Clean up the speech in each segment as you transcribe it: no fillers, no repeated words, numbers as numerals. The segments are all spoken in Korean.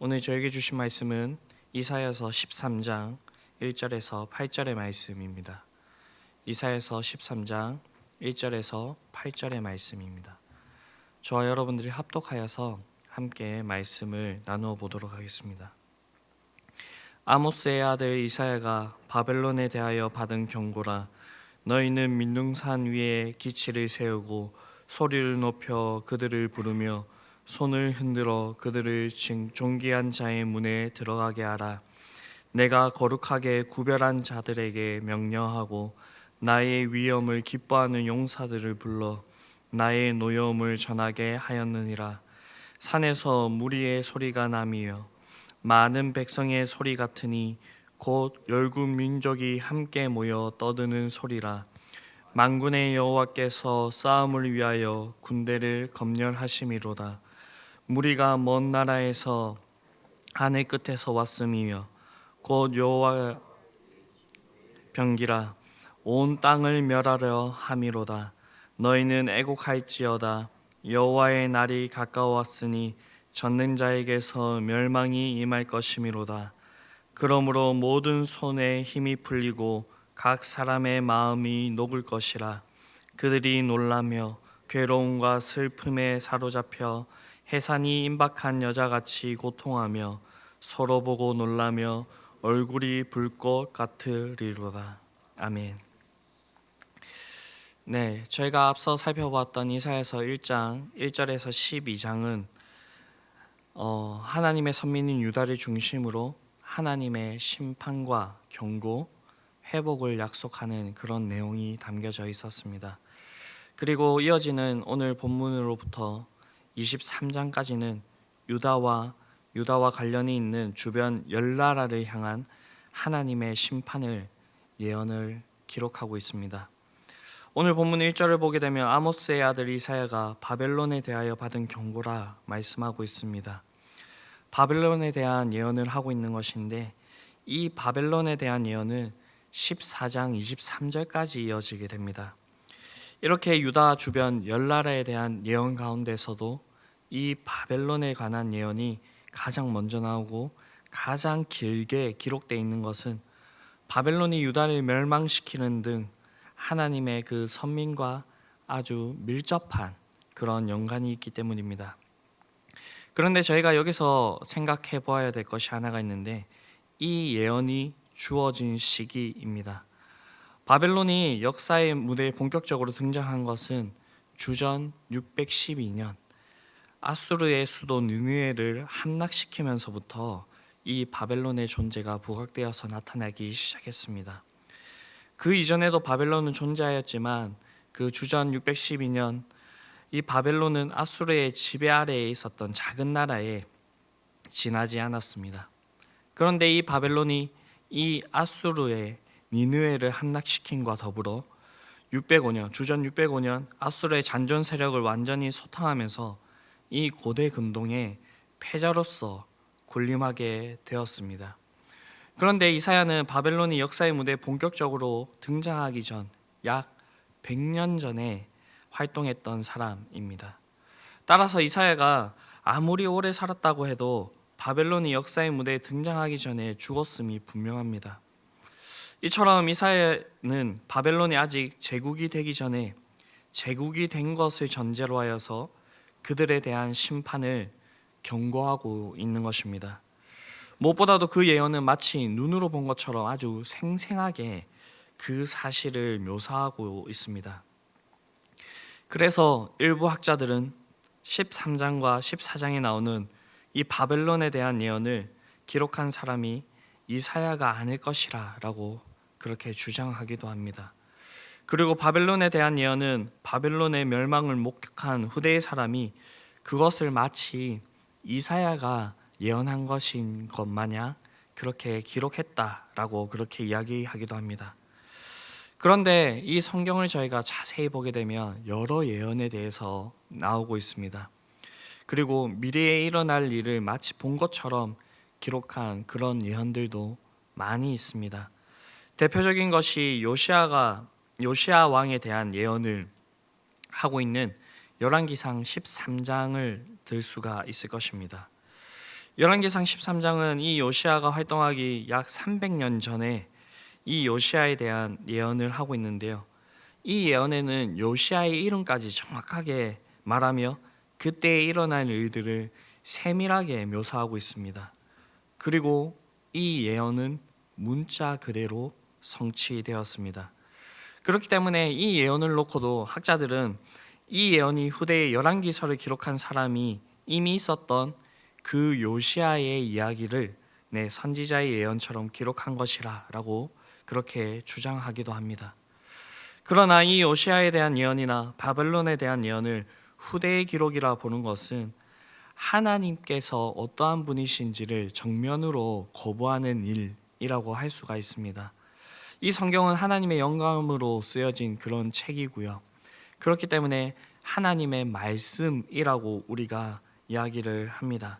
오늘 저에게 주신 말씀은 이사야서 13장 1절에서 8절의 말씀입니다. 이사야서 13장 1절에서 8절의 말씀입니다. 저와 여러분들이 합독하여서 함께 말씀을 나누어 보도록 하겠습니다. 아모스의 아들 이사야가 바벨론에 대하여 받은 경고라. 너희는 민둥산 위에 기치를 세우고 소리를 높여 그들을 부르며 손을 흔들어 그들을 존귀한 자의 문에 들어가게 하라. 내가 거룩하게 구별한 자들에게 명령하고 나의 위엄을 기뻐하는 용사들을 불러 나의 노여움을 전하게 하였느니라. 산에서 무리의 소리가 나며 많은 백성의 소리 같으니 곧 열국 민족이 함께 모여 떠드는 소리라. 만군의 여호와께서 싸움을 위하여 군대를 검열하심이로다. 무리가 먼 나라에서 하늘 끝에서 왔음이며 곧 여호와 병기라. 온 땅을 멸하려 함이로다. 너희는 애곡할지어다. 여호와의 날이 가까웠으니 젖는 자에게서 멸망이 임할 것이미로다. 그러므로 모든 손에 힘이 풀리고 각 사람의 마음이 녹을 것이라. 그들이 놀라며 괴로움과 슬픔에 사로잡혀 해산이 임박한 여자같이 고통하며 서로 보고 놀라며 얼굴이 붉 것 같으리로다. 아멘. 네, 저희가 앞서 살펴봤던 이사야서 1장 1절에서 12장은 하나님의 선민인 유다를 중심으로 하나님의 심판과 경고, 회복을 약속하는 그런 내용이 담겨져 있었습니다. 그리고 이어지는 오늘 본문으로부터 23장까지는 유다와 관련이 있는 주변 열 나라를 향한 하나님의 심판을 예언을 기록하고 있습니다. 오늘 본문 1절을 보게 되면 아모스의 아들 이사야가 바벨론에 대하여 받은 경고라 말씀하고 있습니다. 바벨론에 대한 예언을 하고 있는 것인데 이 바벨론에 대한 예언은 14장 23절까지 이어지게 됩니다. 이렇게 유다 주변 열 나라에 대한 예언 가운데서도 이 바벨론에 관한 예언이 가장 먼저 나오고 가장 길게 기록되어 있는 것은 바벨론이 유다를 멸망시키는 등 하나님의 그 선민과 아주 밀접한 그런 연관이 있기 때문입니다. 그런데 저희가 여기서 생각해 보아야 될 것이 하나가 있는데 이 예언이 주어진 시기입니다. 바벨론이 역사의 무대에 본격적으로 등장한 것은 주전 612년 아수르의 수도 느느에를 함락시키면서부터 이 바벨론의 존재가 부각되어서 나타나기 시작했습니다. 그 이전에도 바벨론은 존재하였지만 그 주전 612년 이 바벨론은 아수르의 지배 아래에 있었던 작은 나라에 지나지 않았습니다. 그런데 이 바벨론이 이 아수르의 니느웨를 함락시킨과 더불어 605년, 주전 605년 아수르의 잔존 세력을 완전히 소탕하면서 이 고대 근동의 패자로서 군림하게 되었습니다. 그런데 이사야는 바벨론이 역사의 무대에 본격적으로 등장하기 전 약 100년 전에 활동했던 사람입니다. 따라서 이사야가 아무리 오래 살았다고 해도 바벨론이 역사의 무대에 등장하기 전에 죽었음이 분명합니다. 이처럼 이사야는 바벨론이 아직 제국이 되기 전에 제국이 된 것을 전제로 하여서 그들에 대한 심판을 경고하고 있는 것입니다. 무엇보다도 그 예언은 마치 눈으로 본 것처럼 아주 생생하게 그 사실을 묘사하고 있습니다. 그래서 일부 학자들은 13장과 14장에 나오는 이 바벨론에 대한 예언을 기록한 사람이 이사야가 아닐 것이라 라고 그렇게 주장하기도 합니다. 그리고 바벨론에 대한 예언은 바벨론의 멸망을 목격한 후대의 사람이 그것을 마치 이사야가 예언한 것인 것 마냥 그렇게 기록했다라고 그렇게 이야기하기도 합니다. 그런데 이 성경을 저희가 자세히 보게 되면 여러 예언에 대해서 나오고 있습니다. 그리고 미래에 일어날 일을 마치 본 것처럼 기록한 그런 예언들도 많이 있습니다. 대표적인 것이 요시야 왕에 대한 예언을 하고 있는 열왕기상 13장을 들 수가 있을 것입니다. 열왕기상 13장은 이 요시아가 활동하기 약 300년 전에 이 요시아에 대한 예언을 하고 있는데요. 이 예언에는 요시아의 이름까지 정확하게 말하며 그때에 일어날 일들을 세밀하게 묘사하고 있습니다. 그리고 이 예언은 문자 그대로 성취되었습니다. 그렇기 때문에 이 예언을 놓고도 학자들은 이 예언이 후대의 열왕기서를 기록한 사람이 이미 있었던 그 요시아의 이야기를 선지자의 예언처럼 기록한 것이라고 그렇게 주장하기도 합니다. 그러나 이 요시아에 대한 예언이나 바벨론에 대한 예언을 후대의 기록이라 보는 것은 하나님께서 어떠한 분이신지를 정면으로 거부하는 일이라고 할 수가 있습니다. 이 성경은 하나님의 영감으로 쓰여진 그런 책이고요. 그렇기 때문에 하나님의 말씀이라고 우리가 이야기를 합니다.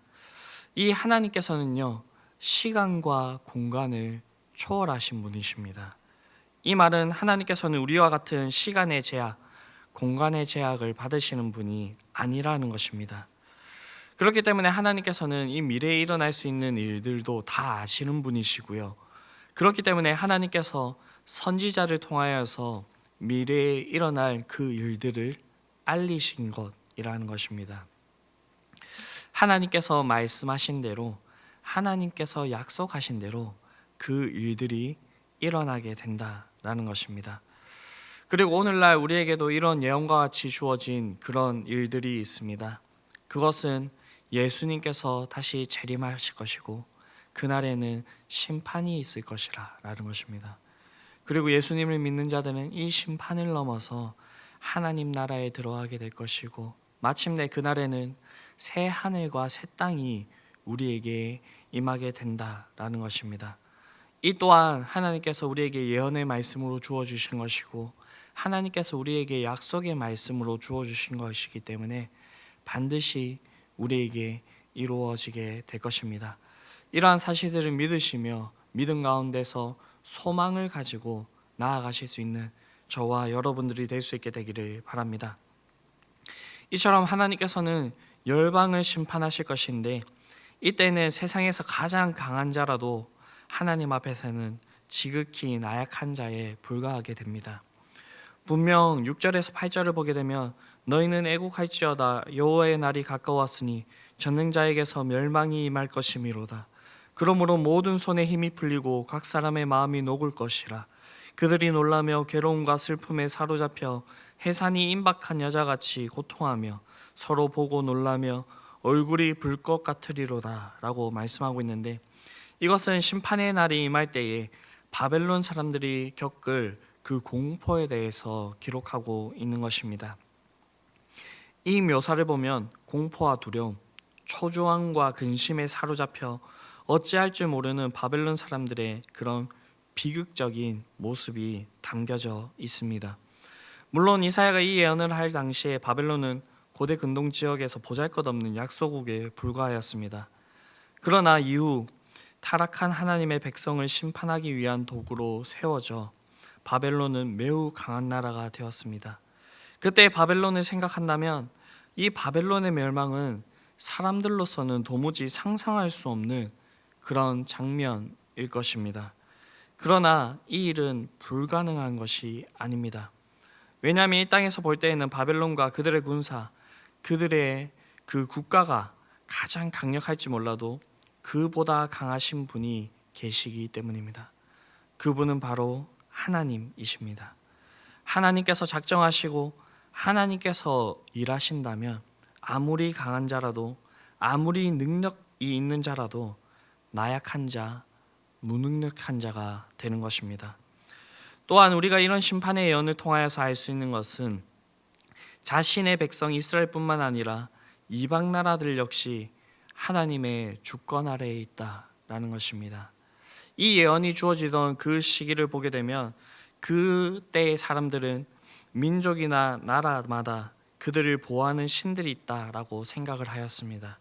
이 하나님께서는요, 시간과 공간을 초월하신 분이십니다. 이 말은 하나님께서는 우리와 같은 시간의 제약, 공간의 제약을 받으시는 분이 아니라는 것입니다. 그렇기 때문에 하나님께서는 이 미래에 일어날 수 있는 일들도 다 아시는 분이시고요. 그렇기 때문에 하나님께서 선지자를 통하여서 미래에 일어날 그 일들을 알리신 것이라는 것입니다. 하나님께서 말씀하신 대로, 하나님께서 약속하신 대로 그 일들이 일어나게 된다라는 것입니다. 그리고 오늘날 우리에게도 이런 예언과 같이 주어진 그런 일들이 있습니다. 그것은 예수님께서 다시 재림하실 것이고 그날에는 심판이 있을 것이라는 것입니다. 그리고 예수님을 믿는 자들은 이 심판을 넘어서 하나님 나라에 들어가게 될 것이고 마침내 그날에는 새 하늘과 새 땅이 우리에게 임하게 된다라는 것입니다. 이 또한 하나님께서 우리에게 예언의 말씀으로 주어주신 것이고 하나님께서 우리에게 약속의 말씀으로 주어주신 것이기 때문에 반드시 우리에게 이루어지게 될 것입니다. 이러한 사실들을 믿으시며 믿음 가운데서 소망을 가지고 나아가실 수 있는 저와 여러분들이 될 수 있게 되기를 바랍니다. 이처럼 하나님께서는 열방을 심판하실 것인데 이때는 세상에서 가장 강한 자라도 하나님 앞에서는 지극히 나약한 자에 불과하게 됩니다. 분명 6절에서 8절을 보게 되면 너희는 애곡할지어다 여호와의 날이 가까웠으니 전능자에게서 멸망이 임할 것이미로다. 그러므로 모든 손에 힘이 풀리고 각 사람의 마음이 녹을 것이라. 그들이 놀라며 괴로움과 슬픔에 사로잡혀 해산이 임박한 여자같이 고통하며 서로 보고 놀라며 얼굴이 불 것 같으리로다 라고 말씀하고 있는데, 이것은 심판의 날이 임할 때에 바벨론 사람들이 겪을 그 공포에 대해서 기록하고 있는 것입니다. 이 묘사를 보면 공포와 두려움, 초조함과 근심에 사로잡혀 어찌할 줄 모르는 바벨론 사람들의 그런 비극적인 모습이 담겨져 있습니다. 물론 이사야가 이 예언을 할 당시에 바벨론은 고대 근동 지역에서 보잘것없는 약소국에 불과하였습니다. 그러나 이후 타락한 하나님의 백성을 심판하기 위한 도구로 세워져 바벨론은 매우 강한 나라가 되었습니다. 그때 바벨론을 생각한다면 이 바벨론의 멸망은 사람들로서는 도무지 상상할 수 없는 그런 장면일 것입니다. 그러나 이 일은 불가능한 것이 아닙니다. 왜냐하면 이 땅에서 볼 때에는 바벨론과 그들의 군사, 그들의 그 국가가 가장 강력할지 몰라도 그보다 강하신 분이 계시기 때문입니다. 그분은 바로 하나님이십니다. 하나님께서 작정하시고 하나님께서 일하신다면 아무리 강한 자라도, 아무리 능력이 있는 자라도 나약한 자, 무능력한 자가 되는 것입니다. 또한 우리가 이런 심판의 예언을 통하여서 알 수 있는 것은 자신의 백성 이스라엘뿐만 아니라 이방 나라들 역시 하나님의 주권 아래에 있다라는 것입니다. 이 예언이 주어지던 그 시기를 보게 되면 그때의 사람들은 민족이나 나라마다 그들을 보호하는 신들이 있다라고 생각을 하였습니다.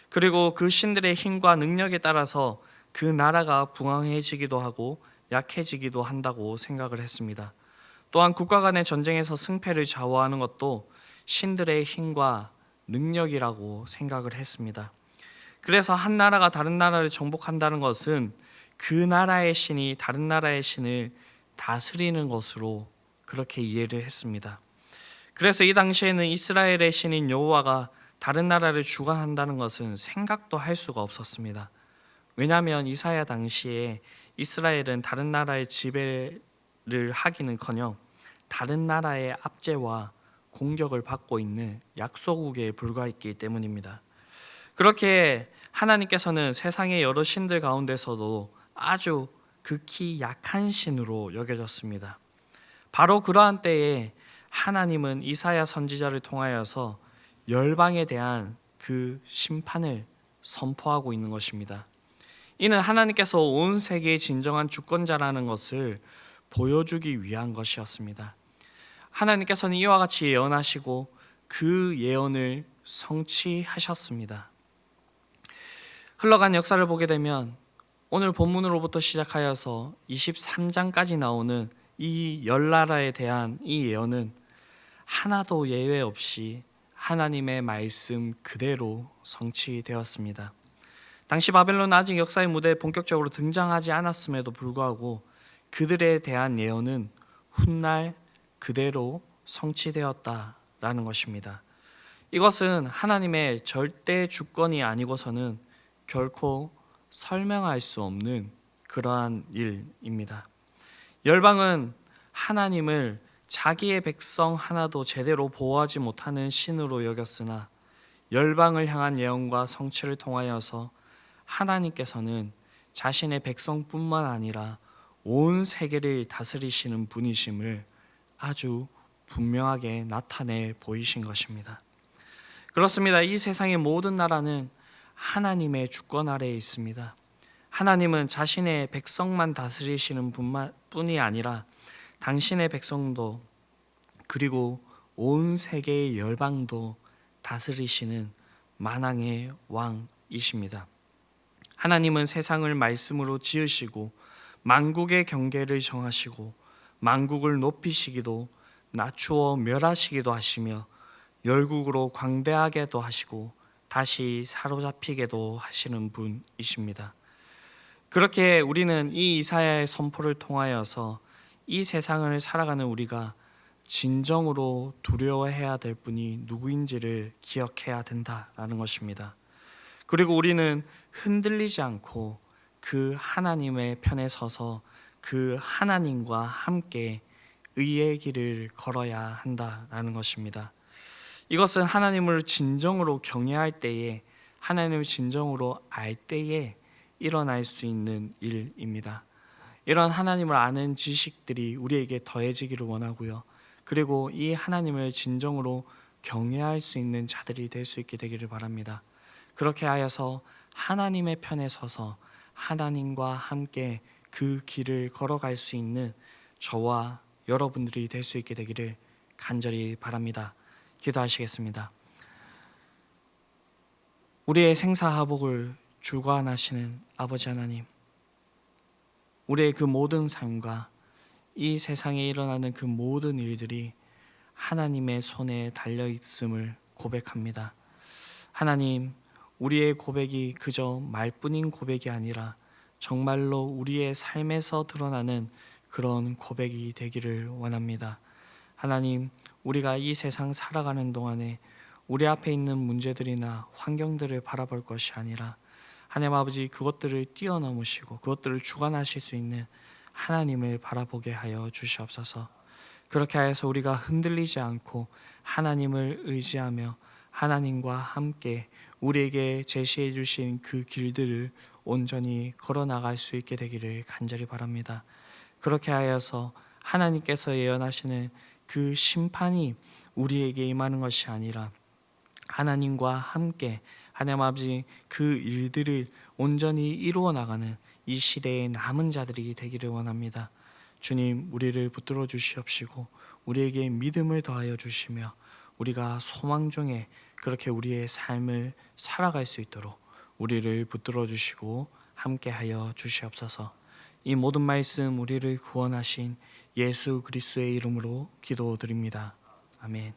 그리고 그 신들의 힘과 능력에 따라서 그 나라가 부강해지기도 하고 약해지기도 한다고 생각을 했습니다. 또한 국가 간의 전쟁에서 승패를 좌우하는 것도 신들의 힘과 능력이라고 생각을 했습니다. 그래서 한 나라가 다른 나라를 정복한다는 것은 그 나라의 신이 다른 나라의 신을 다스리는 것으로 그렇게 이해를 했습니다. 그래서 이 당시에는 이스라엘의 신인 여호와가 다른 나라를 주관한다는 것은 생각도 할 수가 없었습니다. 왜냐하면 이사야 당시에 이스라엘은 다른 나라의 지배를 하기는커녕 다른 나라의 압제와 공격을 받고 있는 약소국에 불과했기 때문입니다. 그렇게 하나님께서는 세상의 여러 신들 가운데서도 아주 극히 약한 신으로 여겨졌습니다. 바로 그러한 때에 하나님은 이사야 선지자를 통하여서 열방에 대한 그 심판을 선포하고 있는 것입니다. 이는 하나님께서 온 세계의 진정한 주권자라는 것을 보여주기 위한 것이었습니다. 하나님께서는 이와 같이 예언하시고 그 예언을 성취하셨습니다. 흘러간 역사를 보게 되면 오늘 본문으로부터 시작하여서 23장까지 나오는 이 열 나라에 대한 이 예언은 하나도 예외 없이 하나님의 말씀 그대로 성취되었습니다. 당시 바벨론은 아직 역사의 무대에 본격적으로 등장하지 않았음에도 불구하고 그들에 대한 예언은 훗날 그대로 성취되었다라는 것입니다. 이것은 하나님의 절대 주권이 아니고서는 결코 설명할 수 없는 그러한 일입니다. 열방은 하나님을 자기의 백성 하나도 제대로 보호하지 못하는 신으로 여겼으나 열방을 향한 예언과 성취를 통하여서 하나님께서는 자신의 백성뿐만 아니라 온 세계를 다스리시는 분이심을 아주 분명하게 나타내 보이신 것입니다. 그렇습니다. 이 세상의 모든 나라는 하나님의 주권 아래에 있습니다. 하나님은 자신의 백성만 다스리시는 뿐이 아니라 당신의 백성도 그리고 온 세계의 열방도 다스리시는 만왕의 왕이십니다. 하나님은 세상을 말씀으로 지으시고 만국의 경계를 정하시고 만국을 높이시기도 낮추어 멸하시기도 하시며 열국으로 광대하게도 하시고 다시 사로잡히게도 하시는 분이십니다. 그렇게 우리는 이 이사야의 선포를 통하여서 이 세상을 살아가는 우리가 진정으로 두려워해야 될 분이 누구인지를 기억해야 된다라는 것입니다. 그리고 우리는 흔들리지 않고 그 하나님의 편에 서서 그 하나님과 함께 의의 길을 걸어야 한다라는 것입니다. 이것은 하나님을 진정으로 경외할 때에, 하나님을 진정으로 알 때에 일어날 수 있는 일입니다. 이런 하나님을 아는 지식들이 우리에게 더해지기를 원하고요. 그리고 이 하나님을 진정으로 경외할 수 있는 자들이 될 수 있게 되기를 바랍니다. 그렇게 하여서 하나님의 편에 서서 하나님과 함께 그 길을 걸어갈 수 있는 저와 여러분들이 될 수 있게 되기를 간절히 바랍니다. 기도하시겠습니다. 우리의 생사하복을 주관하시는 아버지 하나님, 우리의 그 모든 삶과 이 세상에 일어나는 그 모든 일들이 하나님의 손에 달려 있음을 고백합니다. 하나님, 우리의 고백이 그저 말뿐인 고백이 아니라 정말로 우리의 삶에서 드러나는 그런 고백이 되기를 원합니다. 하나님, 우리가 이 세상 살아가는 동안에 우리 앞에 있는 문제들이나 환경들을 바라볼 것이 아니라 하나님 아버지, 그것들을 뛰어넘으시고 그것들을 주관하실 수 있는 하나님을 바라보게 하여 주시옵소서. 그렇게 하여서 우리가 흔들리지 않고 하나님을 의지하며 하나님과 함께 우리에게 제시해 주신 그 길들을 온전히 걸어나갈 수 있게 되기를 간절히 바랍니다. 그렇게 하여서 하나님께서 예언하시는 그 심판이 우리에게 임하는 것이 아니라 하나님과 함께 하나님 아버지 그 일들을 온전히 이루어 나가는 이 시대의 남은 자들이 되기를 원합니다. 주님, 우리를 붙들어 주시옵시고 우리에게 믿음을 더하여 주시며 우리가 소망 중에 그렇게 우리의 삶을 살아갈 수 있도록 우리를 붙들어 주시고 함께하여 주시옵소서. 이 모든 말씀 우리를 구원하신 예수 그리스도의 이름으로 기도드립니다. 아멘.